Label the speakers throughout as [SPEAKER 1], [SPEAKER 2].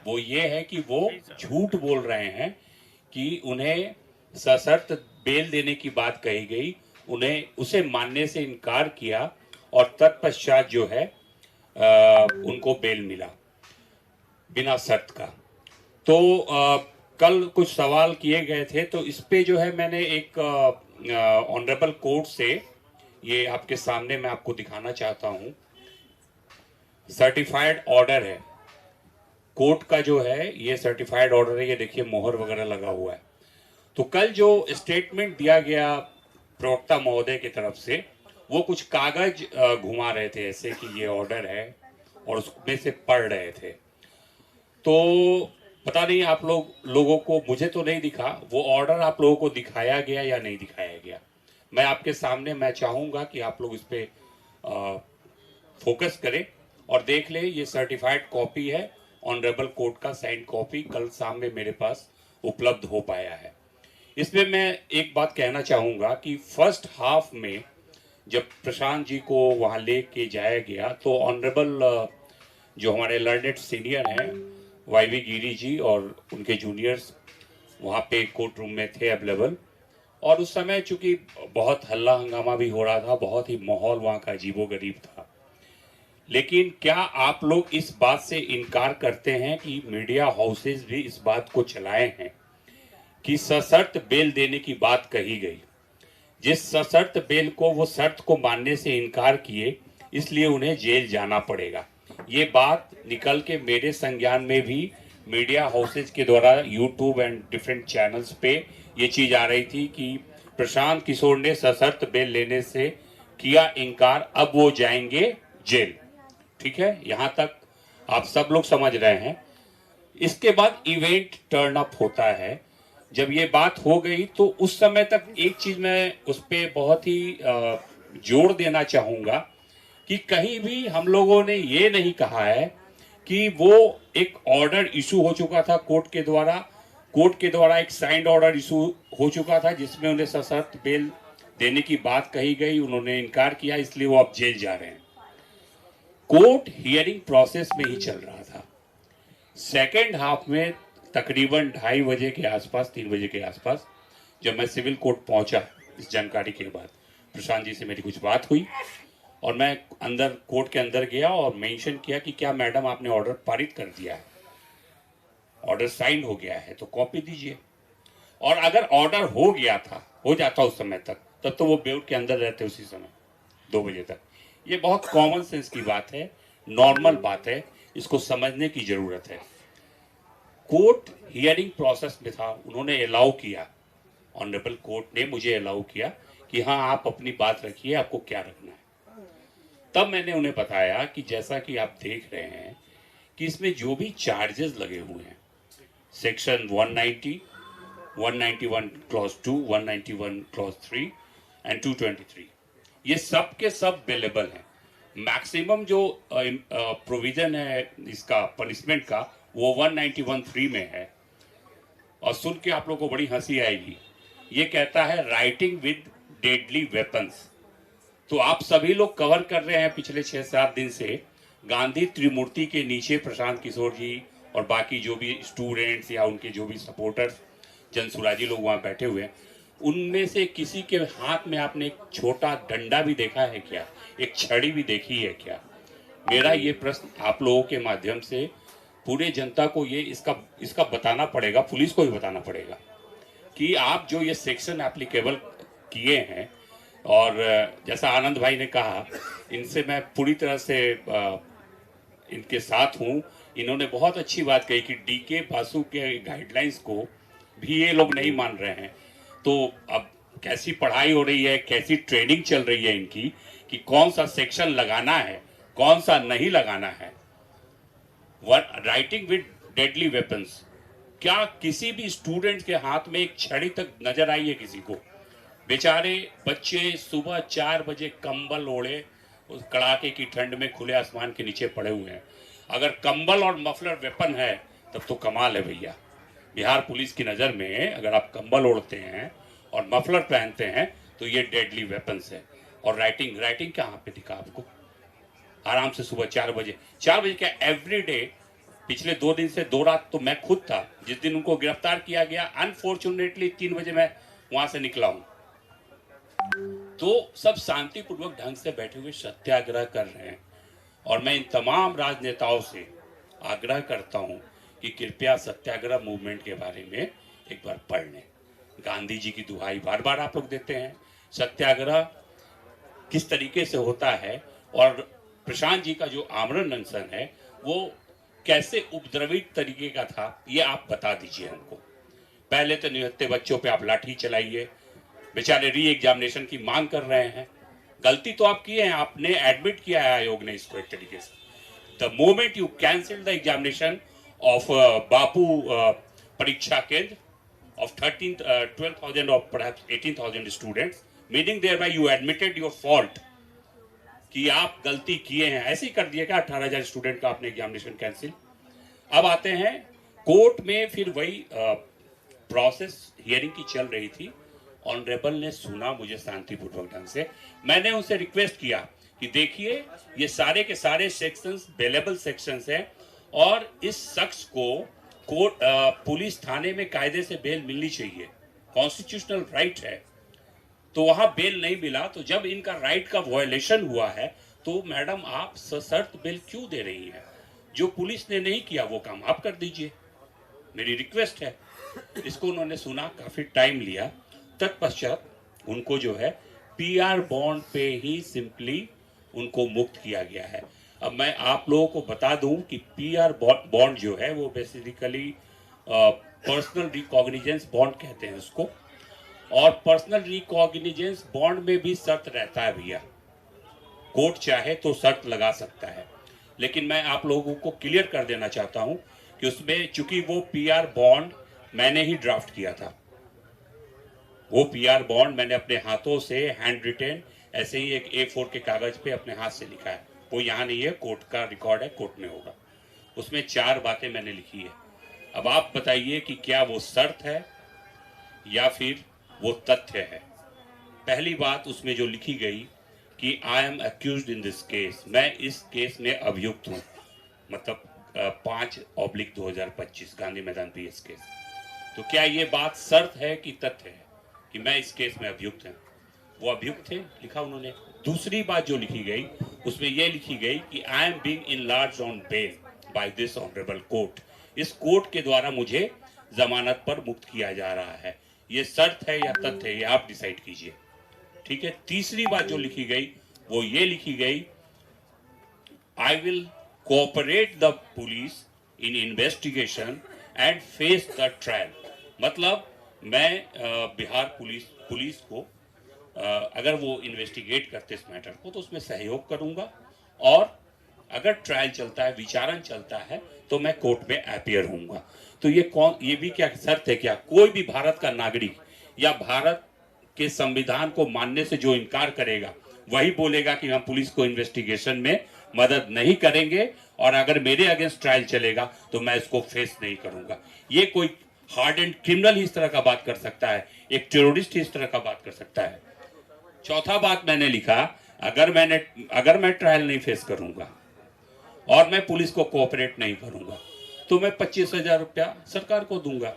[SPEAKER 1] वो ये है कि वो झूठ बोल रहे हैं कि उन्हें सशर्त बेल देने की बात कही गई, उन्हें उसे मानने से इनकार किया और तत्पश्चात जो है उनको बेल मिला बिना शर्त का। तो कल कुछ सवाल किए गए थे, तो इस पे जो है मैंने एक ऑनरेबल कोर्ट से ये आपके सामने मैं आपको दिखाना चाहता हूँ। सर्टिफाइड ऑर्डर है कोर्ट का, जो है ये सर्टिफाइड ऑर्डर है, ये देखिए मोहर वगैरह लगा हुआ है। तो कल जो स्टेटमेंट दिया गया प्रवक्ता महोदय की तरफ से, वो कुछ कागज घुमा रहे थे ऐसे कि ये ऑर्डर है और उसमें से पढ़ रहे थे। तो पता नहीं आप लोगों को, मुझे तो नहीं दिखा वो ऑर्डर, आप लोगों को दिखाया गया या नहीं दिखाया गया। मैं आपके सामने मैं चाहूँगा कि आप लोग इस पे फोकस करें और देख ले। ये सर्टिफाइड कॉपी है, ऑनरेबल कोर्ट का साइन कॉपी कल शाम में मेरे पास उपलब्ध हो पाया है। इसमें मैं एक बात कहना चाहूँगा कि फर्स्ट हाफ में जब प्रशांत जी को वहाँ ले के जाया गया, तो ऑनरेबल जो हमारे लर्नेड सीनियर हैं वाईवी गिरी जी और उनके जूनियर्स वहाँ पे कोर्ट रूम में थे अवेलेबल। और उस समय चूंकि बहुत हल्ला हंगामा भी हो रहा था, बहुत ही माहौल वहाँ का अजीबोगरीब था। लेकिन क्या आप लोग इस बात से इनकार करते हैं कि मीडिया हाउसेज भी इस बात को चलाए हैं कि सशर्त बेल देने की बात कही गई, जिस सशर्त बेल को वो शर्त को मानने से इनकार किए, इसलिए उन्हें जेल जाना पड़ेगा। ये बात निकल के मेरे संज्ञान में भी मीडिया हाउसेज के द्वारा यूट्यूब एंड डिफरेंट चैनल्स पे ये चीज आ रही थी कि प्रशांत किशोर ने सशर्त बेल लेने से किया इनकार, अब वो जाएंगे जेल। ठीक है, यहाँ तक आप सब लोग समझ रहे हैं। इसके बाद इवेंट टर्न अप होता है। जब ये बात हो गई तो उस समय तक एक चीज मैं उस पर बहुत ही जोर देना चाहूंगा कि कहीं भी हम लोगों ने ये नहीं कहा है कि वो एक ऑर्डर इशू हो चुका था कोर्ट के द्वारा एक साइंड ऑर्डर इशू हो चुका था जिसमें उन्हें सशर्त बेल देने की बात कही गई, उन्होंने इनकार किया, इसलिए वो अब जेल जा रहे हैं। कोर्ट हियरिंग प्रोसेस में ही चल रहा था। सेकेंड हाफ में तकरीबन 2:30 बजे के आसपास, 3 बजे के आसपास, जब मैं सिविल कोर्ट पहुंचा, इस जानकारी के बाद प्रशांत जी से मेरी कुछ बात हुई और मैं अंदर कोर्ट के अंदर गया और मेंशन किया कि क्या मैडम आपने ऑर्डर पारित कर दिया है, ऑर्डर साइन हो गया है तो कॉपी दीजिए। और अगर ऑर्डर हो जाता उस समय तक, तब तो वो बेउट के अंदर रहते उसी समय 2 बजे तक। ये बहुत कॉमन सेंस की बात है, नॉर्मल बात है, इसको समझने की जरूरत है। कोर्ट हियरिंग प्रोसेस में था, उन्होंने अलाउ किया, ऑनरेबल कोर्ट ने मुझे अलाउ किया कि हाँ आप अपनी बात रखिए, आपको क्या रखना है। तब मैंने उन्हें बताया कि जैसा कि आप देख रहे हैं कि इसमें जो भी चार्जेस लगे हुए हैं, सेक्शन 190, 191 क्लॉज 2, 191 क्लॉज 3 एंड 223, ये सब के सब अवेलेबल हैं। मैक्सिमम जो प्रोविजन है इसका पनिशमेंट का, वो 191(3) में है। और सुन के आप लोगों को बड़ी हंसी आएगी, ये कहता है राइटिंग विद डेडली वेपन्स। तो आप सभी लोग कवर कर रहे हैं पिछले 6-7 दिन से गांधी त्रिमूर्ति के नीचे प्रशांत किशोर जी और बाकी जो भी स्टूडेंट्स या उनके जो भी सपोर्टर्स जनसुराजी लोग वहाँ बैठे हुए हैं, उनमें से किसी के हाथ में आपने एक छोटा डंडा भी देखा है क्या, एक छड़ी भी देखी है क्या? मेरा ये प्रश्न आप लोगों के माध्यम से पूरे जनता को ये इसका बताना पड़ेगा, पुलिस को भी बताना पड़ेगा कि आप जो ये सेक्शन एप्लीकेबल किए हैं, और जैसा आनंद भाई ने कहा, इनसे मैं पूरी तरह से इनके साथ हूँ। इन्होंने बहुत अच्छी बात कही कि डीके बासु के गाइडलाइंस को भी ये लोग नहीं मान रहे हैं। तो अब कैसी पढ़ाई हो रही है, कैसी ट्रेनिंग चल रही है इनकी कि कौन सा सेक्शन लगाना है, कौन सा नहीं लगाना है। राइटिंग विद डेडली वेपन्स, क्या किसी भी स्टूडेंट के हाथ में एक छड़ी तक नजर आई है किसी को? बेचारे बच्चे सुबह 4 बजे कंबल ओढ़े उस कड़ाके की ठंड में खुले आसमान के नीचे पड़े हुए हैं। अगर कंबल और मफलर वेपन है तब तो कमाल है भैया। बिहार पुलिस की नज़र में अगर आप कंबल ओढ़ते हैं और मफलर पहनते हैं तो ये डेडली वेपन्स है। और राइटिंग कहाँ पे दिखा आपको? आराम से सुबह 4 बजे क्या एवरी डे पिछले 2 दिन से 2 रात तो मैं खुद था जिस दिन उनको गिरफ्तार किया गया। अनफॉर्चुनेटली 3 बजे मैं वहां से निकला हूं। तो सब शांतिपूर्वक ढंग से बैठे हुए सत्याग्रह कर रहे हैं और मैं इन तमाम राजनेताओं से आग्रह करता हूं कि कृपया सत्याग्रह मूवमेंट के बारे में एक बार पढ़ लें। गांधी जी की दुहाई बार बार आप लोग देते हैं। सत्याग्रह किस तरीके से होता है और प्रशांत जी का जो आमरण अनशन है वो कैसे उपद्रवित तरीके का था, ये आप बता दीजिए हमको। पहले तो निहत्थे बच्चों पे आप लाठी चलाइए, बेचारे री एग्जामिनेशन की मांग कर रहे हैं। गलती तो आप किए हैं, आपने एडमिट किया है आयोग ने इसको एक तरीके से। The moment you cancel the examination of Bapu परीक्षा केंद्र of 12,000 or perhaps 18,000 students, meaning thereby you admitted your fault कि आप गलती किए हैं। ऐसे ही कर दिएगा 18,000 स्टूडेंट का आपने एग्जामिनेशन कैंसिल। अब आते हैं कोर्ट में, फिर वही प्रोसेस हियरिंग की चल रही थी। ऑनरेबल ने सुना मुझे शांतिपूर्वक ढंग से। मैंने उनसे रिक्वेस्ट किया कि देखिए ये सारे के सारे सेक्शंस बेलेबल सेक्शंस हैं और इस शख्स को कोर्ट पुलिस थाने में कायदे से बेल मिलनी चाहिए, कॉन्स्टिट्यूशनल राइट है। तो वहां बेल नहीं मिला, तो जब इनका राइट का वायलेशन हुआ है तो मैडम आप सशर्त बेल क्यों दे रही हैं? जो पुलिस ने नहीं किया वो काम आप कर दीजिए, मेरी रिक्वेस्ट है। इसको उन्होंने सुना, काफी टाइम लिया। तत्पश्चात उनको जो है पीआर बॉन्ड पे ही सिंपली उनको मुक्त किया गया है। अब मैं आप लोगों को बता दूं कि पीआर बॉन्ड जो है वो बेसिकली पर्सनल रिकॉग्निजेंस बॉन्ड कहते हैं उसको, और पर्सनल रिकॉग्निजेंस बॉन्ड में भी शर्त रहता है भैया। कोर्ट चाहे तो शर्त लगा सकता है, लेकिन मैं आप लोगों को क्लियर कर देना चाहता हूं कि उसमें चूंकि वो पीआर बॉन्ड मैंने ही ड्राफ्ट किया था, वो पीआर बॉन्ड मैंने अपने हाथों से हैंड रिटेन ऐसे ही एक A4 के कागज पे अपने हाथ से लिखा है। वो यहाँ नहीं है, कोर्ट का रिकॉर्ड है, कोर्ट में होगा। उसमें 4 बातें मैंने लिखी है। अब आप बताइए कि क्या वो शर्त है या फिर वो तथ्य है। पहली बात उसमें जो लिखी गई कि I M accused in this case, मैं इस केस में अभियुक्त हूँ, मतलब 5/2025 गांधी मैदान PS केस। तो क्या ये बात शर्त है कि तथ्य है कि मैं इस केस में अभियुक्त हूँ? वो अभियुक्त थे, लिखा उन्होंने। दूसरी बात जो लिखी गई उसमें यह लिखी गई कि I am being enlarged on bail by this honourable court, इस कोर्ट के द्वारा मुझे जमानत पर मुक्त किया जा रहा है। ये शर्त है या तथ्य है, ये आप डिसाइड कीजिए, ठीक है। तीसरी बात जो लिखी गई वो ये लिखी गई, I will cooperate the police in investigation and face the trial. मतलब मैं बिहार पुलिस को अगर वो इन्वेस्टिगेट करते इस मैटर को तो उसमें सहयोग करूंगा, और अगर ट्रायल चलता है, विचारण चलता है, तो मैं कोर्ट में अपीयर होऊंगा। तो ये भी क्या शर्त है? क्या कोई भी भारत का नागरिक या भारत के संविधान को मानने से जो इनकार करेगा वही बोलेगा कि हम पुलिस को इन्वेस्टिगेशन में मदद नहीं करेंगे, और अगर मेरे अगेंस्ट ट्रायल चलेगा तो मैं इसको फेस नहीं करूंगा। ये कोई हार्ड एंड क्रिमिनल ही इस तरह का बात कर सकता है, एक टेररिस्ट ही इस तरह का बात कर सकता है। चौथा बात मैंने लिखा, अगर मैं ट्रायल नहीं फेस करूंगा और मैं पुलिस को कोऑपरेट नहीं करूंगा तो मैं 25,000 रुपया सरकार को दूंगा।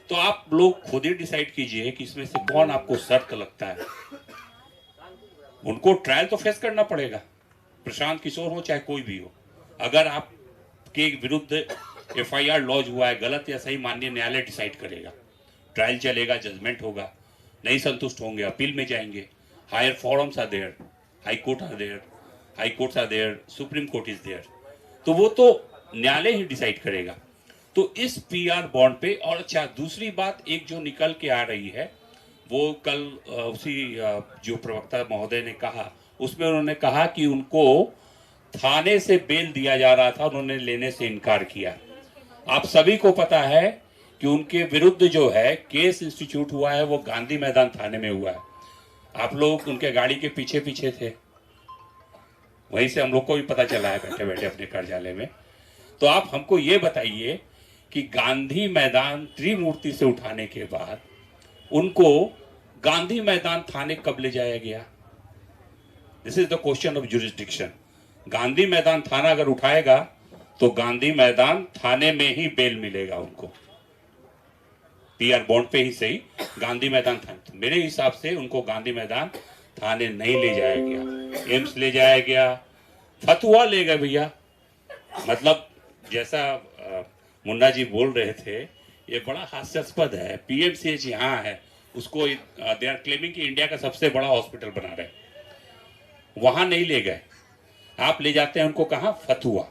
[SPEAKER 1] तो आप लोग खुद ही डिसाइड कीजिए कि इसमें से कौन आपको शर्त लगता है। उनको ट्रायल तो फेस करना पड़ेगा, प्रशांत किशोर हो चाहे कोई भी हो। अगर आपके विरुद्ध FIR लॉन्च हुआ है, गलत या सही माननीय न्यायालय डिसाइड करेगा, ट्रायल चलेगा, जजमेंट होगा, नहीं संतुष्ट होंगे अपील में जाएंगे, higher forums are there, high court are there, supreme court is there, तो वो तो न्यायालय ही डिसाइड करेगा। तो इस PR बॉन्ड पे, और अच्छा दूसरी बात एक जो निकल के आ रही है वो कल उसी जो प्रवक्ता महोदय ने कहा, उसमें उन्होंने कहा कि उनको थाने से बेल दिया जा रहा था, उन्होंने लेने से इनकार किया। आप सभी को पता है कि उनके विरुद्ध जो है केस इंस्टीट्यूट हुआ है वो गांधी मैदान थाने में हुआ है। आप लोग उनके गाड़ी के पीछे पीछे थे, वहीं से हम लोग को भी पता चला है बैठे बैठे अपने कार्यालय में। तो आप हमको ये बताइए कि गांधी मैदान त्रिमूर्ति से उठाने के बाद उनको गांधी मैदान थाने कब ले जाया गया? This is the question of jurisdiction. Gandhi मैदान थाना अगर उठाएगा तो गांधी मैदान थाने में ही बेल मिलेगा उनको, पीआर बॉन्ड पे ही सही, गांधी मैदान थाने। तो मेरे हिसाब से उनको गांधी मैदान थाने नहीं ले जाया गया, एम्स ले जाया गया, फतुआ ले गए भैया। मतलब जैसा मुन्ना जी बोल रहे थे, ये बड़ा हास्यास्पद है। पीएमसीएच यहाँ है, उसको दे आर क्लेमिंग कि इंडिया का सबसे बड़ा हॉस्पिटल बना रहे, वहां नहीं ले गए, आप ले जाते हैं उनको कहाँ, फतुआ।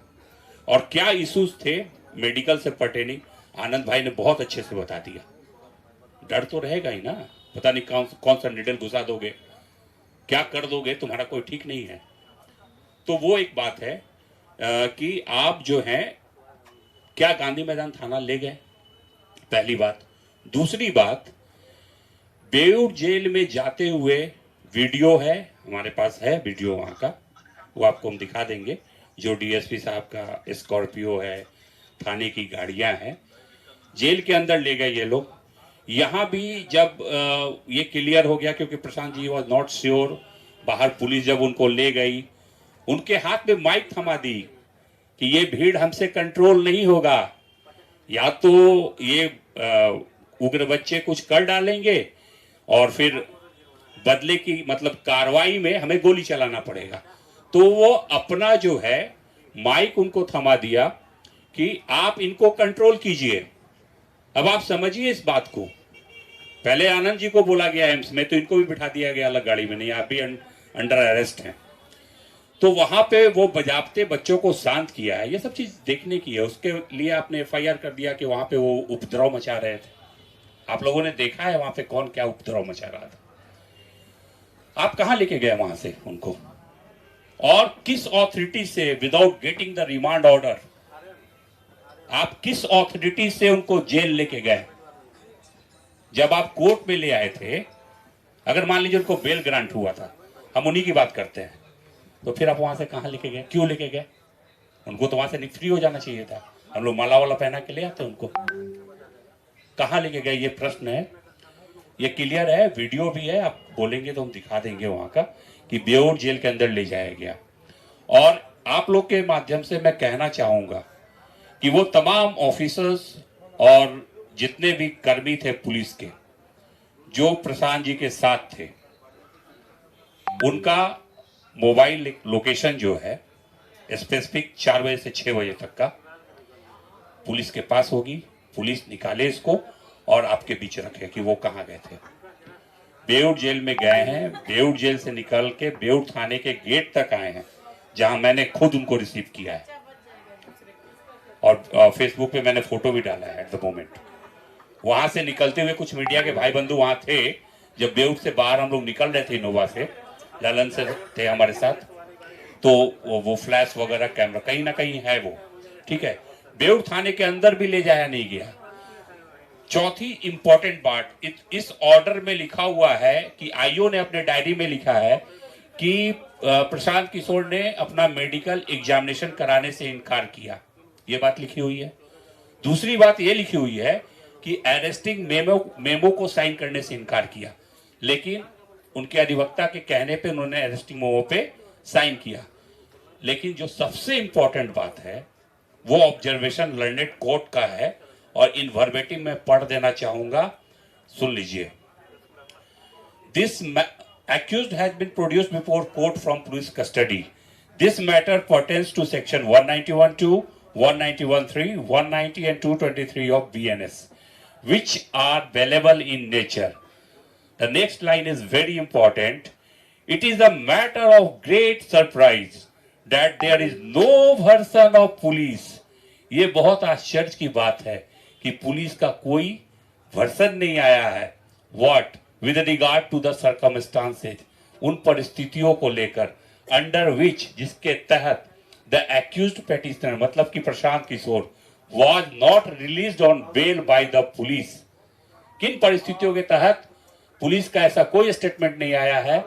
[SPEAKER 1] और क्या इश्यूज थे मेडिकल से पर्टेनिंग, आनंद भाई ने बहुत अच्छे से बता दिया। डर तो रहेगा ही ना, पता नहीं कौन सा निडल घुसा दोगे, क्या कर दोगे, तुम्हारा कोई ठीक नहीं है। तो वो एक बात है कि आप जो हैं क्या गांधी मैदान थाना ले गए, पहली बात। दूसरी बात, बेऊर जेल में जाते हुए वीडियो है, हमारे पास है वीडियो वहाँ का, वो आपको हम दिखा देंगे। जो डीएसपी साहब का स्कॉर्पियो है, थाने की गाड़ियाँ हैं, जेल के अंदर ले गए ये लोग। यहाँ भी जब ये क्लियर हो गया, क्योंकि Prashant ji was not sure, बाहर पुलिस जब उनको ले गई, उनके हाथ में माइक थमा दी कि ये भीड़ हमसे कंट्रोल नहीं होगा, या तो ये उग्र बच्चे कुछ कर डालेंगे और फिर बदले की मतलब कार्रवाई में हमें गोली चलाना पड़ेगा। तो वो अपना जो है माइक उनको थमा दिया कि आप इनको कंट्रोल कीजिए। अब आप समझिए इस बात को, पहले आनंद जी को बोला गया एम्स में, तो इनको भी बिठा दिया गया अलग गाड़ी में, नहीं आप भी अंडर अरेस्ट हैं। तो वहां पे वो बजाबते बच्चों को शांत किया है, ये सब चीज देखने की है। उसके लिए आपने एफआईआर कर दिया कि वहां पे वो उपद्रव मचा रहे थे। आप लोगों ने देखा है वहां पे कौन क्या उपद्रव मचा रहा था। आप कहां लेके गए वहां से उनको, और किस ऑथोरिटी से, without getting the remand order, आप किस ऑथोरिटी से उनको जेल लेके गए। जब आप कोर्ट में ले आए थे, अगर मान लीजिए उनको बेल ग्रांट हुआ था, हम उन्हीं की बात करते हैं, तो फिर आप वहां से कहां लेके गए, क्यों लेके गए। उनको तो वहां से फ्री हो जाना चाहिए था, हम लोग माला वाला पहना के ले आते उनको। कहां लेके गए, ये प्रश्न है। ये क्लियर है, वीडियो भी है, आप बोलेंगे तो हम दिखा देंगे वहां का, कि बेऊर जेल के अंदर ले जाया गया। और आप लोग के माध्यम से मैं कहना चाहूंगा कि वो तमाम ऑफिसर्स और जितने भी कर्मी थे पुलिस के, जो प्रशांत जी के साथ थे, उनका मोबाइल लोकेशन जो है स्पेसिफिक 4 बजे से 6 बजे तक का पुलिस के पास होगी। पुलिस निकाले इसको और आपके बीच रखे कि वो कहाँ गए थे। बेऊर जेल में गए हैं, बेऊर जेल से निकल के बेऊर थाने के गेट तक आए हैं, जहां मैंने खुद उनको रिसीव किया है, और फेसबुक पे मैंने फोटो भी डाला है एट द मोमेंट। वहां से निकलते हुए कुछ मीडिया के भाई बंधु वहां थे, जब बेऊर से बाहर हम लोग निकल रहे थे इनोवा से, ललन से थे हमारे साथ, तो वो फ्लैश वगैरह कैमरा कहीं ना कहीं है वो, ठीक है। बेऊर थाने के अंदर भी ले जाया नहीं गया। चौथी इंपॉर्टेंट बात, इस ऑर्डर में लिखा हुआ है कि आईओ ने अपने डायरी में लिखा है कि प्रशांत किशोर ने अपना मेडिकल एग्जामिनेशन कराने से इनकार किया, ये बात लिखी हुई है। दूसरी बात ये लिखी हुई है कि अरेस्टिंग मेमो को साइन करने से इनकार किया, लेकिन उनके अधिवक्ता के कहने पे उन्होंने अरेस्टिंग मेमो पे साइन किया। लेकिन जो सबसे इंपॉर्टेंट बात है वो ऑब्जर्वेशन लर्नेड कोर्ट का है, और इन वर्बेटिम में पढ़ देना चाहूंगा, सुन लीजिए। This accused has been produced before court from police custody. This matter pertains to section 191(2), 191(3), 190 and 223 of BNS, which are available in nature. The next line is very important. It is a matter of great surprise that there is no version of police. ये बहुत आश्चर्य की बात है कि police का कोई version नहीं आया है। What? With regard to the circumstances, उन परिस्थितियों को लेकर, अंडर विच, जिसके तहत द accused petitioner, मतलब कि Prashant Kishor, was not released on bail by the police. किन परिस्थितियों के तहत पुलिस का ऐसा कोई स्टेटमेंट नहीं आया है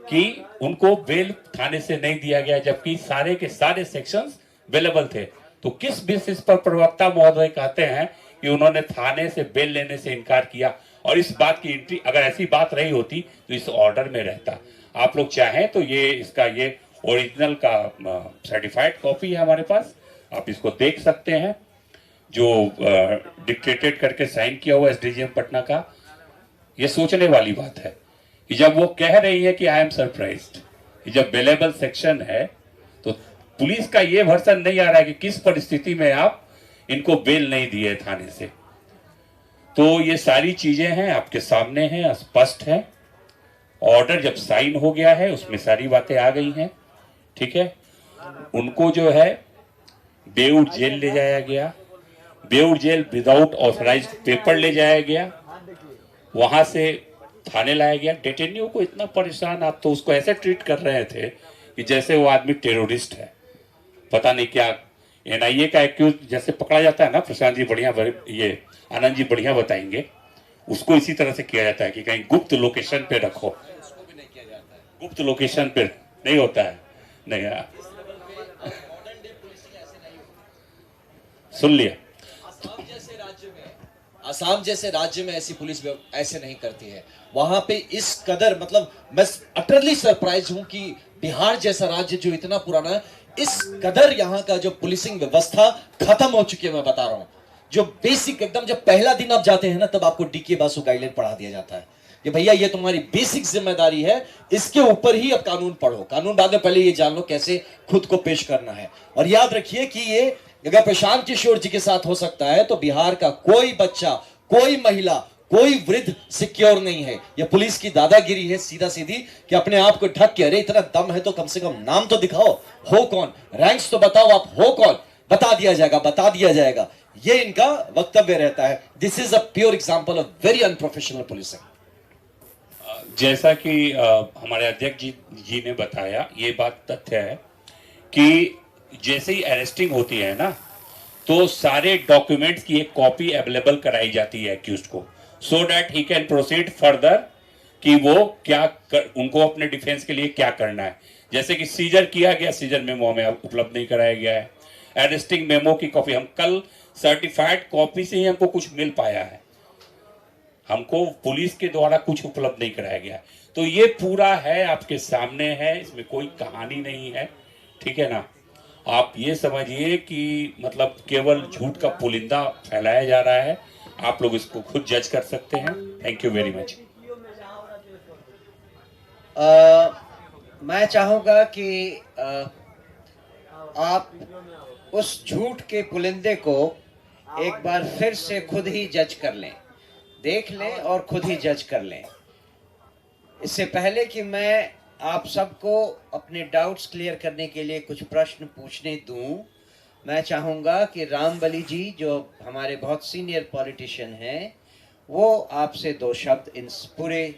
[SPEAKER 1] कि उनको बेल थाने से नहीं दिया गया, जबकि सारे के सारे सेक्शंस अवेलेबल थे। तो किस बेसिस पर प्रवक्ता महोदय कहते हैं कि उन्होंने थाने से बेल लेने से इनकार किया, और इस बात की एंट्री, अगर ऐसी बात रही होती तो इस ऑर्डर में रहता। आप लोग चाहें तो ये इसका ये ओरिजिनल का सर्टिफाइड कॉपी है हमारे पास, आप इसको देख सकते हैं, जो डिक्टेटेड करके साइन किया हुआ एसडीजीएम पटना का। ये सोचने वाली बात है कि जब वो कह रही है कि आई एम सरप्राइज्ड, जब बेलेबल सेक्शन है, तो पुलिस का ये वर्सन नहीं आ रहा है कि किस परिस्थिति में आप इनको बेल नहीं दिए थाने से। तो ये सारी चीजें हैं, आपके सामने हैं, स्पष्ट है। ऑर्डर जब साइन हो गया है उसमें सारी बातें आ गई हैं, ठीक है। उनको जो है बेऊर जेल ले जाया गया, Beur jail without authorised paper ले जाया गया, वहां से थाने लाया गया। डिटेन्यू को इतना परेशान, आप तो उसको ऐसे ट्रीट कर रहे थे कि जैसे वो आदमी टेररिस्ट है, पता नहीं क्या। एनआईए का एक्यूज जैसे पकड़ा जाता है ना, प्रशांत जी बढ़िया, ये आनंद जी बढ़िया बताएंगे, उसको इसी तरह से किया जाता है कि कहीं गुप्त लोकेशन पे रखो। गुप्त लोकेशन पे नहीं होता है, नहीं। सुन लिया।
[SPEAKER 2] असम जैसे राज्य में ऐसी पुलिस ऐसे नहीं करती है। वहां पे इस कदर, मतलब मैं अटरली सरप्राइज हूं कि बिहार जैसा राज्य जो इतना पुराना है, इस कदर यहाँ का जो पुलिसिंग व्यवस्था खत्म हो चुकी है। मैं बता रहा हूँ, जो बेसिक एकदम, जब पहला दिन आप जाते हैं ना, तब आपको डीके बासु गाइडलाइन पढ़ा दिया जाता है कि भैया ये तुम्हारी बेसिक जिम्मेदारी है, इसके ऊपर ही अब कानून पढ़ो। कानून बाद में, पहले ये जान लो कैसे खुद को पेश करना है। और याद रखिए कि ये अगर प्रशांत किशोर जी के साथ हो सकता है, तो बिहार का कोई बच्चा, कोई महिला, कोई वृद्ध सिक्योर नहीं है। यह पुलिस की दादागिरी है सीधा सीधी, कि अपने आप को ढक के, अरे इतना दम है तो कम से कम नाम तो दिखाओ, हो कौन, रैंक्स तो बताओ, आप हो कौन, बता दिया जाएगा, बता दिया जाएगा। ये इनका वक्तव्य रहता है। This is a pure example of very unprofessional policing.
[SPEAKER 1] जैसा कि हमारे अध्यक्ष जी ने बताया, ये बात तथ्य है कि जैसे ही अरेस्टिंग होती है ना, तो सारे डॉक्यूमेंट्स की एक कॉपी अवेलेबल कराई जाती है एक्यूज्ड को, so that he can proceed further कि वो क्या उनको अपने डिफेंस के लिए क्या करना है। जैसे कि सीजर किया गया, सीजर मेमो हमें उपलब्ध नहीं कराया गया है। अरेस्टिंग मेमो की कॉपी हम कल सर्टिफाइड कॉपी से ही हमको कुछ मिल पाया है, हमको पुलिस के द्वारा कुछ उपलब्ध नहीं कराया गया। तो ये पूरा है, आपके सामने है, इसमें कोई कहानी नहीं है, ठीक है ना। आप ये समझिए कि मतलब केवल झूठ का पुलिंदा फैलाया जा रहा है। आप लोग इसको खुद जज कर सकते हैं। Thank you very much.
[SPEAKER 3] मैं चाहूंगा कि आप उस झूठ के पुलिंदे को एक बार फिर से खुद ही जज कर लें, देख लें और खुद ही जज कर लें। इससे पहले कि मैं आप सबको अपने डाउट्स क्लियर करने के लिए कुछ प्रश्न पूछने दूं, मैं चाहूंगा कि रामबली जी, जो हमारे बहुत सीनियर पॉलिटिशियन हैं, वो आपसे दो शब्द इन पूरे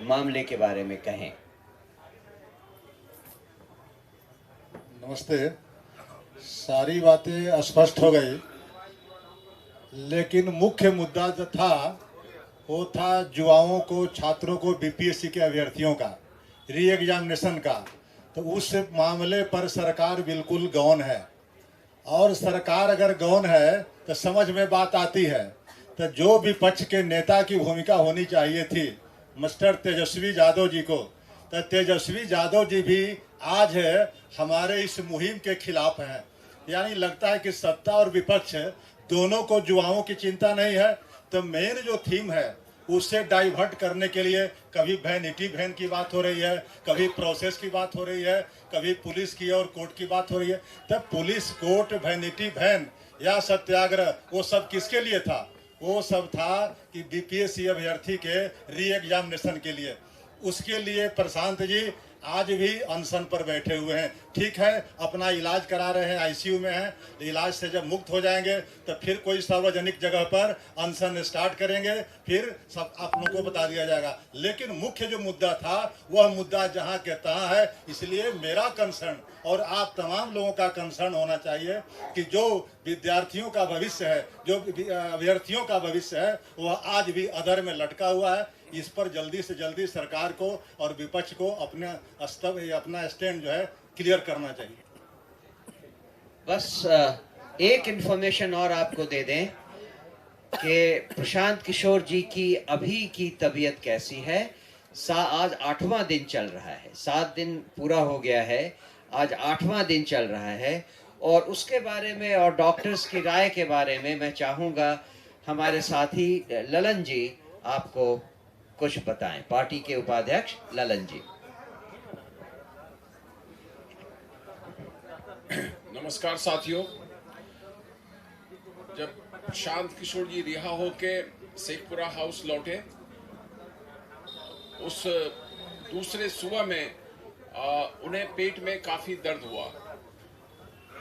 [SPEAKER 3] मामले के बारे में कहें।
[SPEAKER 4] नमस्ते। सारी बातें स्पष्ट हो गई, लेकिन मुख्य मुद्दा जो था वो था युवाओं को, छात्रों को, बीपीएससी के अभ्यर्थियों का री एग्जामिनेशन का। तो उस मामले पर सरकार बिल्कुल गौन है, और सरकार अगर गौन है तो समझ में बात आती है। तो जो विपक्ष के नेता की भूमिका होनी चाहिए थी मिस्टर तेजस्वी यादव जी को, तो तेजस्वी यादव जी भी आज हमारे इस मुहिम के खिलाफ हैं। यानी लगता है कि सत्ता और विपक्ष दोनों को युवाओं की चिंता नहीं है। तो मेन जो थीम है उससे डाइवर्ट करने के लिए कभी वैनिटी वैन की बात हो रही है, कभी प्रोसेस की बात हो रही है, कभी पुलिस की और कोर्ट की बात हो रही है। तब पुलिस, कोर्ट, वैनिटी वैन या सत्याग्रह, वो सब किसके लिए था? वो सब था कि बीपीएससी अभ्यर्थी के री एग्जामिनेशन के लिए। उसके लिए प्रशांत जी आज भी अनशन पर बैठे हुए हैं। ठीक है, अपना इलाज करा रहे हैं, आईसीयू में हैं। इलाज से जब मुक्त हो जाएंगे तो फिर कोई सार्वजनिक जगह पर अनशन स्टार्ट करेंगे, फिर सब आप लोगों को बता दिया जाएगा। लेकिन मुख्य जो मुद्दा था वह मुद्दा जहां के तहां है। इसलिए मेरा कंसर्न और आप तमाम लोगों का कंसर्न होना चाहिए कि जो विद्यार्थियों का भविष्य है, जो अभ्यर्थियों का भविष्य है, वह आज भी अधर में लटका हुआ है। इस पर जल्दी से जल्दी सरकार को और विपक्ष को अपना स्टैंड जो है क्लियर करना चाहिए।
[SPEAKER 3] बस एक इंफॉर्मेशन और आपको दे दें कि प्रशांत किशोर जी की अभी की तबीयत कैसी है। आज 8वां दिन चल रहा है, 7 दिन पूरा हो गया है, आज 8वां दिन चल रहा है। और उसके बारे में और डॉक्टर्स की राय के बारे में मैं चाहूँगा हमारे साथी ललन जी आपको कुछ बताएं। पार्टी के उपाध्यक्ष ललन जी।
[SPEAKER 5] नमस्कार साथियों। जब प्रशांत किशोर जी रिहा होके शेखपुरा हाउस लौटे, उस दूसरे सुबह में उन्हें पेट में काफ़ी दर्द हुआ,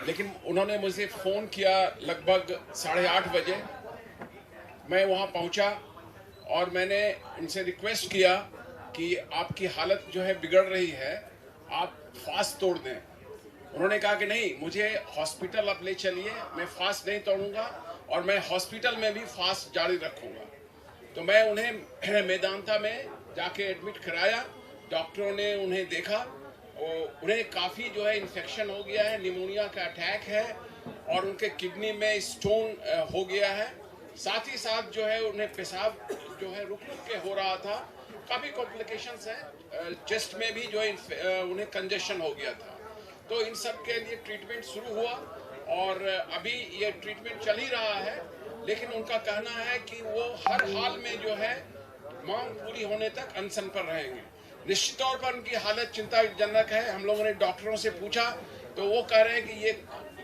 [SPEAKER 5] लेकिन उन्होंने मुझे फ़ोन किया लगभग 8:30 बजे। मैं वहाँ पहुँचा और मैंने उनसे रिक्वेस्ट किया कि आपकी हालत जो है बिगड़ रही है, आप फास्ट तोड़ दें। उन्होंने कहा कि नहीं, मुझे हॉस्पिटल आप ले चलिए, मैं फास्ट नहीं तोड़ूंगा और मैं हॉस्पिटल में भी फास्ट जारी रखूंगा। तो मैं उन्हें मेदांता में जाके एडमिट कराया। डॉक्टरों ने उन्हें देखा और उन्हें काफ़ी जो है इन्फेक्शन हो गया है, निमोनिया का अटैक है और उनके किडनी में स्टोन हो गया है। साथ ही साथ जो है उन्हें पेशाब जो है रुक रुक के हो रहा था, काफ़ी कॉम्प्लिकेशंस हैं। चेस्ट में भी जो है उन्हें कंजेशन हो गया था। तो इन सब के लिए ट्रीटमेंट शुरू हुआ और अभी ये ट्रीटमेंट चल ही रहा है, लेकिन उनका कहना है कि वो हर हाल में जो है मांग पूरी होने तक अनशन पर रहेंगे। निश्चित तौर पर उनकी हालत चिंताजनक है। हम लोगों ने डॉक्टरों से पूछा तो वो कह रहे हैं कि ये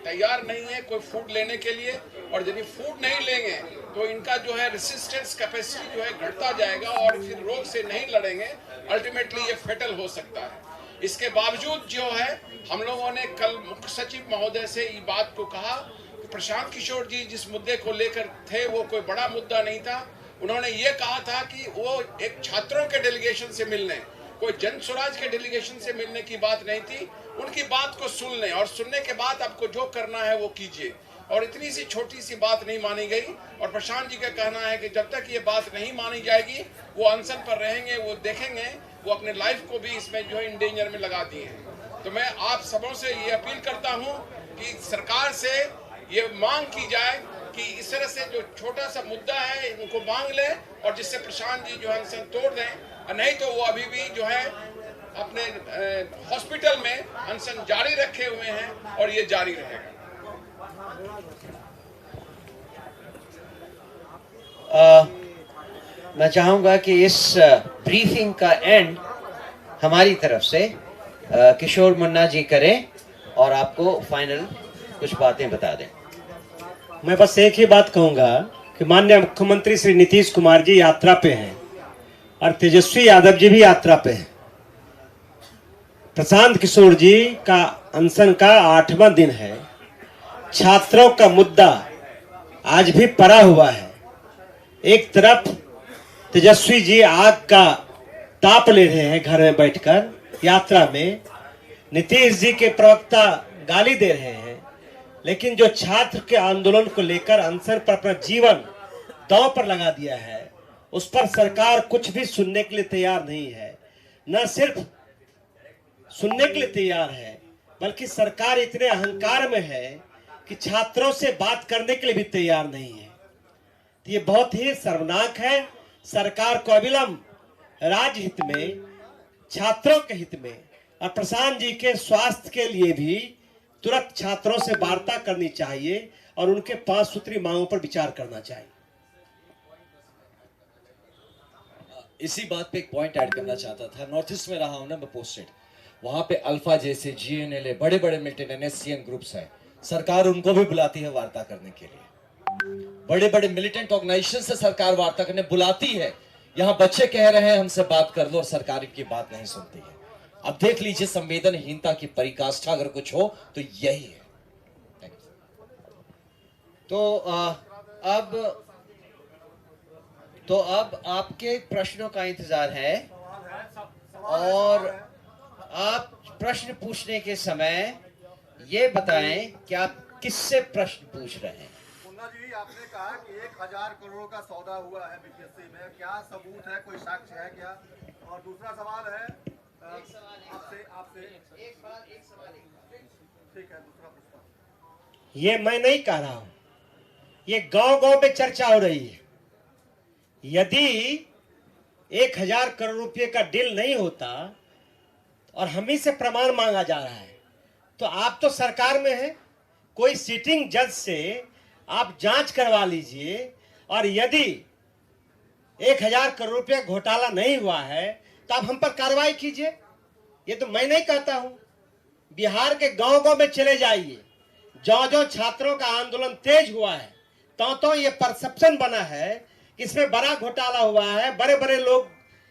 [SPEAKER 5] तैयार नहीं है कोई फूड लेने के लिए, और यदि फूड नहीं लेंगे तो इनका जो है रेसिस्टेंस कैपेसिटी जो है घटता जाएगा और फिर रोग से नहीं लड़ेंगे, अल्टीमेटली ये फेटल हो सकता है। इसके बावजूद जो है हम लोगों ने कल मुख्य सचिव महोदय से ये बात को कहा कि प्रशांत किशोर जी जिस मुद्दे को लेकर थे वो कोई बड़ा मुद्दा नहीं था। उन्होंने ये कहा था कि वो एक छात्रों के डेलीगेशन से मिलने, कोई जन स्वराज के डेलीगेशन से मिलने की बात नहीं थी। उनकी बात को सुन लें और सुनने के बाद आपको जो करना है वो कीजिए, और इतनी सी छोटी सी बात नहीं मानी गई। और प्रशांत जी का कहना है कि जब तक ये बात नहीं मानी जाएगी वो अनशन पर रहेंगे, वो देखेंगे, वो अपने लाइफ को भी इसमें जो है इन डेंजर में लगा दिए हैं। तो मैं आप सबों से ये अपील करता हूँ कि सरकार से ये मांग की जाए कि इस तरह से जो छोटा सा मुद्दा है इनको मांग ले और जिससे प्रशांत जी जो है अनशन तोड़ दें, नहीं तो वो अभी भी जो है अपने हॉस्पिटल में अनशन जारी रखे हुए हैं और ये जारी रहेगा।
[SPEAKER 3] मैं चाहूंगा कि इस ब्रीफिंग का एंड हमारी तरफ से किशोर मुन्ना जी करें और आपको फाइनल कुछ बातें बता दें।
[SPEAKER 6] मैं बस एक ही बात कहूंगा कि माननीय मुख्यमंत्री श्री नीतीश कुमार जी यात्रा पे हैं और तेजस्वी यादव जी भी यात्रा पे हैं। प्रशांत किशोर जी का अनशन का 8वां दिन है। छात्रों का मुद्दा आज भी पड़ा हुआ है। एक तरफ तेजस्वी जी आग का ताप ले रहे हैं घर में बैठकर यात्रा में, नीतीश जी के प्रवक्ता गाली दे रहे हैं, लेकिन जो छात्र के आंदोलन को लेकर अनशन पर अपना जीवन दांव पर लगा दिया है उस पर सरकार कुछ भी सुनने के लिए तैयार नहीं है। न सिर्फ सुनने के लिए तैयार है बल्कि सरकार इतने अहंकार में है कि छात्रों से बात करने के लिए भी तैयार नहीं है। तो ये बहुत ही शर्मनाक है। सरकार को अविलंब राज्य हित में, छात्रों के हित में और प्रशांत जी के स्वास्थ्य के लिए भी तुरंत छात्रों से वार्ता करनी चाहिए और उनके 5 सूत्री मांगों पर विचार करना चाहिए।
[SPEAKER 2] इसी बात पे एक पॉइंट ऐड करना चाहता था। नॉर्थ ईस्ट में रहा हूं ना मैं पोस्टेड, वहां पे अल्फा जैसे GNLA बड़े बड़े मिलिटेंट NSCN ग्रुप्स हैं, सरकार उनको भी बुलाती है वार्ता करने के लिए। बड़े बड़े मिलिटेंट ऑर्गेनाइजेशन से सरकार वार्ता करने बुलाती है। यहाँ बच्चे कह रहे हैं हमसे बात कर लो और सरकार इनकी बात नहीं सुनती है। अब देख लीजिए संवेदनहीनता की पराकाष्ठा अगर कुछ हो तो यही है।
[SPEAKER 3] तो अब आपके प्रश्नों का इंतजार है और आप प्रश्न पूछने के समय ये बताएं कि आप किससे प्रश्न पूछ रहे हैं।
[SPEAKER 4] मुन्ना जी, आपने कहा कि 1000 करोड़ का सौदा हुआ है बीपीएससी में, क्या सबूत है, कोई साक्ष्य है क्या? और दूसरा सवाल है आपसे एक सवाल ठीक है, दूसरा प्रश्न।
[SPEAKER 6] ये मैं नहीं कह रहा हूं, ये गांव-गांव में चर्चा हो रही है। यदि 1000 करोड़ रुपए का डील नहीं होता और हम ही से प्रमाण मांगा जा रहा है तो आप तो सरकार में हैं, कोई सिटिंग जज से आप जांच करवा लीजिए, और यदि 1000 करोड़ रुपया घोटाला नहीं हुआ है तो आप हम पर कार्रवाई कीजिए। ये तो मैं नहीं कहता हूं, बिहार के गांव-गांव में चले जाइए, जो छात्रों का आंदोलन तेज हुआ है तो ये परसेप्शन बना है कि इसमें बड़ा घोटाला हुआ है, बड़े बड़े लोग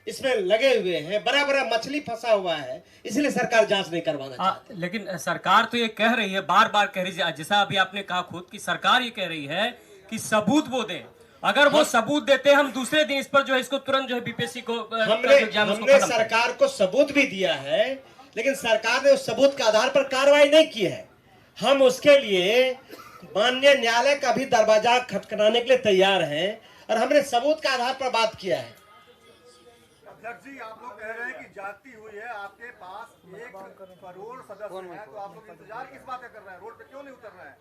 [SPEAKER 6] इसमें लगे हुए हैं, बड़ा बड़ा मछली फंसा हुआ है, इसलिए सरकार जांच नहीं करवाना चाहती।
[SPEAKER 7] लेकिन सरकार तो ये कह रही है, बार बार कह रही है, जैसा अभी आपने कहा खुद कि सरकार ये कह रही है कि सबूत वो दें। अगर वो सबूत देते हैं, हम दूसरे दिन इस पर जो है इसको तुरंत जो है बीपीएससी को
[SPEAKER 6] हमने सरकार को सबूत भी दिया है, लेकिन सरकार ने उस सबूत के आधार पर कार्रवाई नहीं की है। हम उसके लिए माननीय न्यायालय का भी दरवाजा खटखटाने के लिए तैयार हैं, और हमने सबूत के आधार पर बात किया है।
[SPEAKER 8] अध्यक्ष जी, आप लोग कह रहे हैं कि जाती हुई है, आपके पास 1 करोड़ सदस्य हैं, तो आप लोग इंतजार किस बात का कर रहे हैं? रोड पे क्यों नहीं उतर रहे हैं?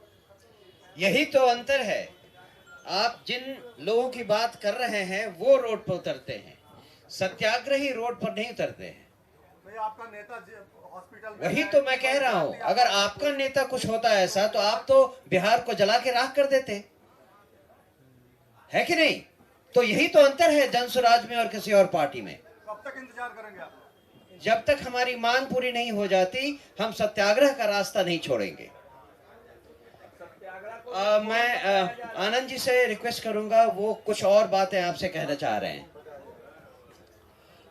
[SPEAKER 3] यही तो अंतर है। आप जिन लोगों की बात कर रहे हैं वो रोड पर उतरते हैं, सत्याग्रही रोड पर नहीं उतरते हैं।
[SPEAKER 8] भाई, आपका नेता हॉस्पिटल में
[SPEAKER 3] वही तो मैं कह रहा हूं, अगर आपका नेता कुछ होता है ऐसा तो आप तो बिहार को जला के राख कर देते, है कि नहीं? तो यही तो अंतर है जनसुराज में और किसी और पार्टी में।
[SPEAKER 8] कब तक इंतजार करेंगे आप?
[SPEAKER 3] जब तक हमारी मांग पूरी नहीं हो जाती, हम सत्याग्रह का रास्ता नहीं छोड़ेंगे। मैं आनंद जी से रिक्वेस्ट करूंगा, वो कुछ और बातें आपसे कहना चाह रहे हैं।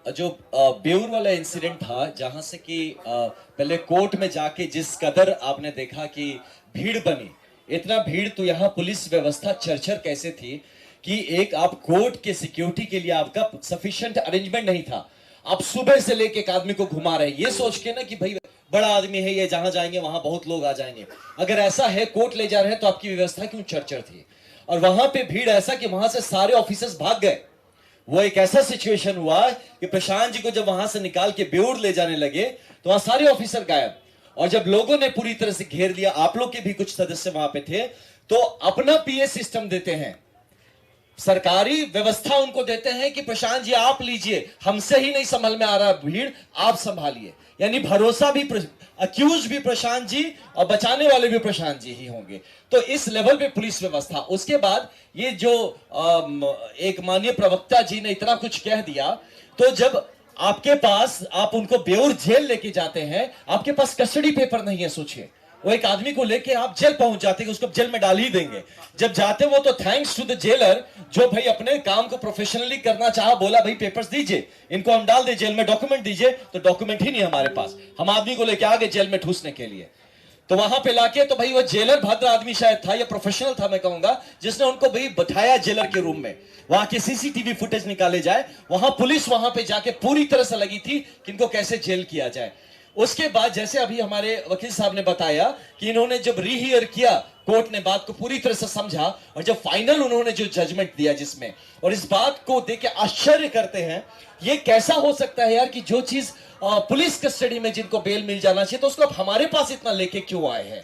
[SPEAKER 2] जो बेउर वाला इंसिडेंट था, जहां से कि पहले कोर्ट में जाके जिस कदर आपने देखा कि भीड़ बनी, इतना भीड़, तो यहाँ पुलिस व्यवस्था चरचर कैसे थी कि एक आप कोर्ट के सिक्योरिटी के लिए आपका सफिशिएंट अरेंजमेंट नहीं था। आप सुबह से लेके एक आदमी को घुमा रहे हैं, ये सोच के ना कि भाई बड़ा आदमी है ये, जहां जाएंगे वहां बहुत लोग आ जाएंगे। अगर ऐसा है, कोर्ट ले जा रहे हैं, तो आपकी व्यवस्था क्यों चरचर थी? और वहां पे भीड़ ऐसा कि वहां से सारे ऑफिसर्स भाग गए। वो एक ऐसा सिचुएशन हुआ कि प्रशांत जी को जब वहां से निकाल के बेउर ले जाने लगे तो वहां सारे ऑफिसर गायब। और जब लोगों ने पूरी तरह से घेर लिया, आप लोग के भी कुछ सदस्य वहां पे थे, तो अपना पीए सिस्टम देते हैं, सरकारी व्यवस्था उनको देते हैं कि प्रशांत जी आप लीजिए, हमसे ही नहीं संभल में आ रहा भीड़, आप संभालिए। यानी भरोसा भी, अक्यूज भी प्रशांत जी और बचाने वाले भी प्रशांत जी ही होंगे। तो इस लेवल पे पुलिस व्यवस्था। उसके बाद ये जो एक माननीय प्रवक्ता जी ने इतना कुछ कह दिया, तो जब आपके पास, आप उनको बेउर जेल लेके जाते हैं, आपके पास कस्टडी पेपर नहीं है। सोचिए, वो एक आदमी को लेके आप जेल पहुंच जाते हैं, उसको जेल में डाल ही देंगे। जब जाते वो तो थैंक्स टू द जेलर, जो भाई अपने काम को प्रोफेशनली करना चाहा, बोला भाई पेपर्स दीजिए, इनको हम डाल दे जेल में, डॉक्यूमेंट दीजिए, तो डॉक्यूमेंट ही नहीं हमारे पास। हम आदमी को लेके आ गए जेल में ठूसने के लिए। तो वहां पे लाके, तो भाई वो जेलर भद्र आदमी शायद था या प्रोफेशनल था, मैं कहूंगा, जिसने उनको भाई बैठाया जेलर के रूम में, वहां के सीसीटीवी फुटेज निकाले जाए। वहां पुलिस वहां पे जाके पूरी तरह से लगी थी कि इनको कैसे जेल किया जाए। उसके बाद जैसे अभी हमारे वकील साहब ने बताया कि इन्होंने जब रीहियर किया, कोर्ट ने बात को पूरी तरह से समझा, और जब फाइनल उन्होंने जो जजमेंट दिया जिसमें, और इस बात को देख के आश्चर्य करते हैं, ये कैसा हो सकता है यार कि जो चीज पुलिस कस्टडी में जिनको बेल मिल जाना चाहिए, तो उसको अब हमारे पास इतना लेके क्यों आए हैं?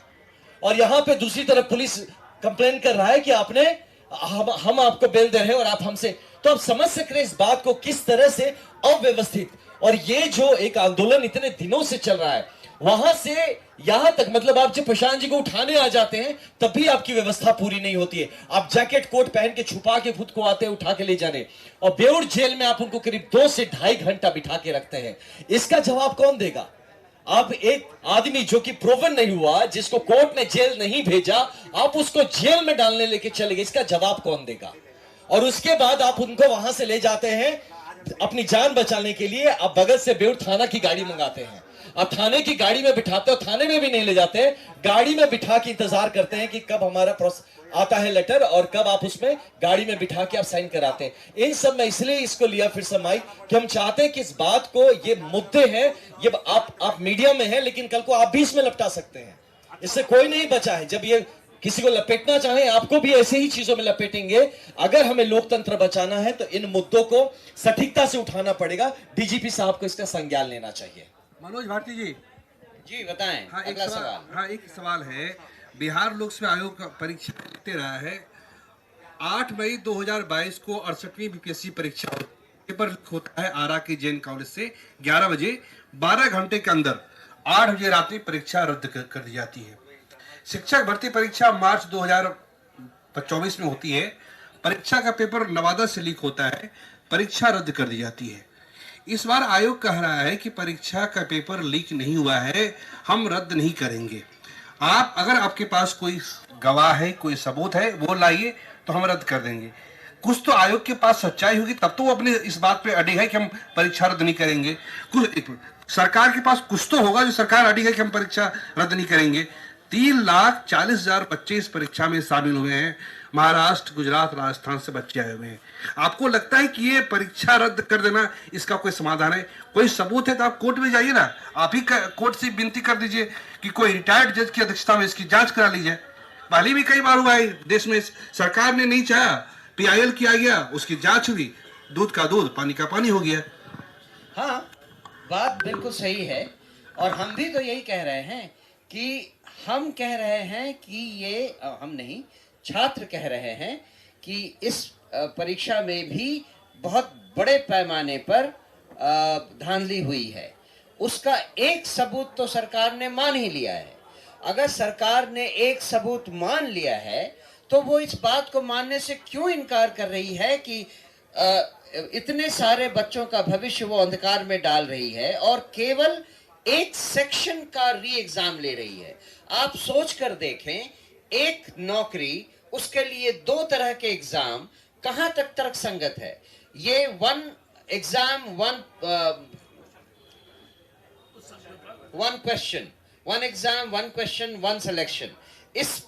[SPEAKER 2] और यहां पे दूसरी तरफ पुलिस कंप्लेन कर रहा है कि आपने, हम आपको बेल दे रहे हैं और आप हमसे। तो आप समझ सकते हैं इस बात को किस तरह से अव्यवस्थित, और ये जो एक आंदोलन इतने दिनों से चल रहा है, वहां से यहां तक, मतलब आप जब प्रशांत जी को उठाने आ जाते हैं तब भी आपकी व्यवस्था पूरी नहीं होती है। आप जैकेट कोट पहन के छुपा के खुद को आते हैं उठा के ले जाने, और बेउर जेल में आप उनको करीब 2 से ढाई घंटा बिठा के रखते हैं। इसका जवाब कौन देगा? आप एक आदमी जो कि प्रूवन नहीं हुआ, जिसको कोर्ट ने जेल नहीं भेजा, आप उसको जेल में डालने लेके चले गए, इसका जवाब कौन देगा? और उसके बाद आप उनको वहां से ले जाते हैं अपनी जान बचाने के लिए, आप बगल से बेउर थाना की गाड़ी मंगाते हैं, आप थाने की गाड़ी में बिठाते हो, थाने में भी नहीं ले जाते, गाड़ी में बिठा के इंतजार करते हैं कि कब हमारा आता है लेटर, और कब आप उसमें गाड़ी में बिठा के आप साइन कराते हैं। इन सब में इसलिए इसको लिया फिर से माइक कि हम चाहते हैं कि इस बात को, ये मुद्दे हैं, ये आप मीडिया में हैं, लेकिन कल को आप भी इसमें लपटा सकते हैं। इससे कोई नहीं बचा है। जब ये किसी को लपेटना चाहे, आपको भी ऐसे ही चीजों में लपेटेंगे। अगर हमें लोकतंत्र बचाना है तो इन मुद्दों को सटीकता से उठाना पड़ेगा। डीजीपी साहब को इसका संज्ञान लेना चाहिए।
[SPEAKER 9] मनोज भारती जी,
[SPEAKER 3] जी बताएं।
[SPEAKER 9] हाँ,
[SPEAKER 3] अगला सवाल।
[SPEAKER 9] हाँ, एक सवाल है। बिहार लोक सेवा आयोग का परीक्षा लेते रहा है। 8 मई 2022 को 68वीं बीपीएससी परीक्षा पेपर होता है आरा के जैन कॉलेज से 11 बजे, 12 घंटे के अंदर 8 बजे रात में परीक्षा रद्द कर दी जाती है। शिक्षक भर्ती परीक्षा मार्च 2024 में होती है। परीक्षा का पेपर नवादा से लीक होता है, परीक्षा रद्द कर दी जाती है। इस बार आयोग कह रहा है कि परीक्षा का पेपर लीक नहीं हुआ है, हम रद्द नहीं करेंगे। आप अगर आपके पास कोई गवाह है, कोई सबूत है, वो लाइए तो हम रद्द कर देंगे। कुछ तो आयोग के पास सच्चाई होगी, तब तो वो अपने इस बात पे अड़ी है कि हम परीक्षा रद्द नहीं करेंगे। कुछ सरकार के पास कुछ तो होगा जो सरकार अड़ी है कि हम परीक्षा रद्द नहीं करेंगे। 3,40,000 बच्चे इस परीक्षा में शामिल हुए हैं। महाराष्ट्र, गुजरात, राजस्थान से बच्चे आए हुए हैं। आपको लगता है कि ये परीक्षा रद्द कर देना इसका कोई समाधान है? कोई सबूत है तो आप कोर्ट में जाइए ना, आप ही कोर्ट से विनती कर दीजिए कि कोई रिटायर्ड जज की अध्यक्षता में इसकी जांच करा लीजिए। पहले भी कई बार हुआ है देश में, सरकार ने नहीं चाहा, PIL किया गया, उसकी जांच हुई, दूध का दूध पानी का पानी हो गया।
[SPEAKER 3] हाँ, बात बिल्कुल सही है। और हम भी तो यही कह रहे हैं कि हम कह रहे हैं कि ये हम नहीं, छात्र कह रहे हैं कि इस परीक्षा में भी बहुत बड़े पैमाने पर धांधली हुई है। उसका एक सबूत तो सरकार ने मान ही लिया है। अगर सरकार ने एक सबूत मान लिया है तो वो इस बात को मानने से क्यों इनकार कर रही है कि इतने सारे बच्चों का भविष्य वो अंधकार में डाल रही है और केवल एक सेक्शन का री एग्जाम ले रही है। आप सोच कर देखें, एक नौकरी, उसके लिए 2 तरह के एग्जाम, कहां तक तर्क संगत है? ये 1 exam 1 question, 1 exam 1 question 1 selection, इस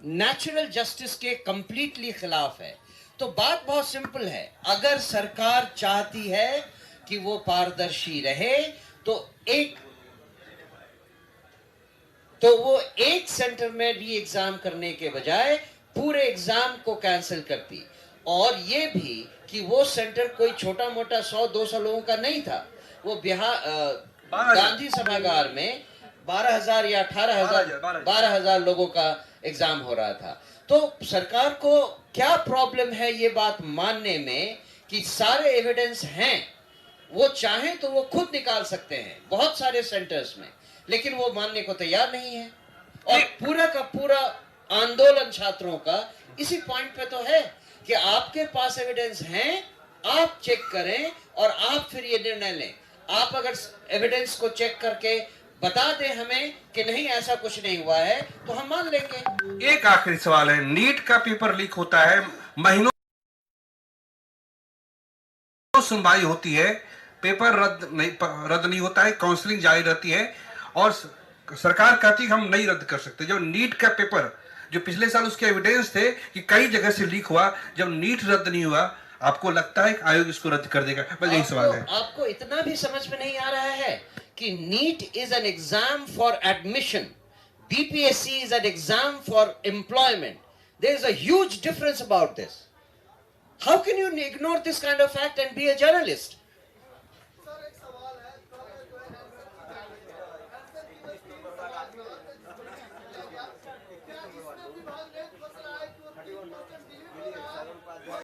[SPEAKER 3] नेचुरल जस्टिस के कंप्लीटली खिलाफ है। तो बात बहुत सिंपल है, अगर सरकार चाहती है कि वो पारदर्शी रहे तो वो एक सेंटर में री एग्जाम करने के बजाय पूरे एग्जाम को कैंसिल करती। और ये भी कि वो सेंटर कोई छोटा मोटा 100-200 लोगों का नहीं था, वो गांधी सभागार में 12,000 या 18,000 12,000 लोगों का एग्जाम हो रहा था। तो सरकार को क्या प्रॉब्लम है ये बात मानने में कि सारे एविडेंस हैं, वो चाहें तो वो खुद निकाल सकते हैं बहुत सारे सेंटर्स में, लेकिन वो मानने को तैयार नहीं है। और पूरा का पूरा आंदोलन छात्रों का इसी पॉइंट पे तो है कि आपके पास एविडेंस हैं, आप चेक करें और आप फिर ये निर्णय लें। आप अगर एविडेंस को चेक करके बता दें हमें कि नहीं ऐसा कुछ नहीं हुआ है तो हम मान लेंगे।
[SPEAKER 9] एक आखिरी सवाल है, नीट का पेपर लीक होता है, महीनों सुनवाई होती है, पेपर रद्द नहीं होता है, काउंसलिंग जारी रहती है और सरकार कहती है हम नहीं रद्द कर सकते। जब नीट का पेपर, जो पिछले साल उसके एविडेंस थे कि कई जगह से लीक हुआ, जब नीट रद्द नहीं हुआ, आपको लगता है कि आयोग इसको रद्द कर देगा? बस यही सवाल है।
[SPEAKER 3] आपको इतना भी समझ में नहीं आ रहा है कि NEET is an exam for admission, BPSC is an exam for employment. There is a huge difference about this. How can you ignore this kind of fact and be a journalist?